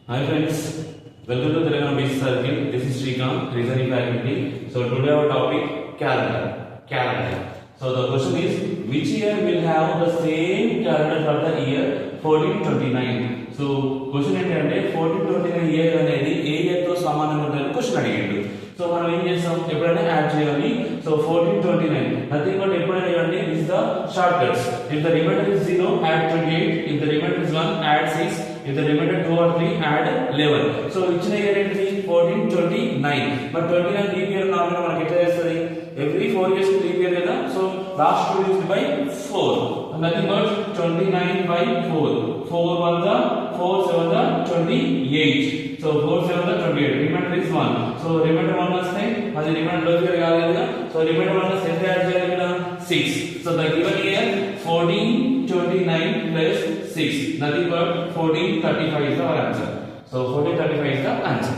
Hi friends, welcome to Telangana Basic Circle. This is Srikanth, reasoning faculty. So today our topic calendar. Calendar. So the question is, which year will have the same calendar for the year 1429? So question ఏంటంటే 1429 year అనేది ఏ year తో సమానంగా ఉందని question అడిగాడు. So మనం ఏం చేస్తాం, ఎప్పుడైనా యాడ్ చేయాలి. సో 1429 నథింగ్ బట్ ఎప్పుడైనా ఇవ్వండి is the short cuts. If the remainder is 0 add 28, if the remainder is 1 add 6, if the remainder 2 or 3 add 11. So ఇచ్చిన ఇయర్ ఏంటి 1429. బట్ 29 లీప్ ఇయర్ నార్మల్ మనకి ఎట్లా చేస్తుంది, ఎవ్రీ 4 ఇయర్స్ లీప్ ఇయర్ కదా. So last 2 division by 4, nothing but 29 by 4. 4 1 the 4 7 the 28. So 4 7 the 28. Remainder is 1. So remainder 1 వస్తే అది remainder లో figure కావాలి కదా. సో remainder 1 వస్తే ఎంత యాడ్ చేయాలి కదా 6. So the given year 1429 plus 6, nothing but 1435 is our answer. So 1435 is the answer.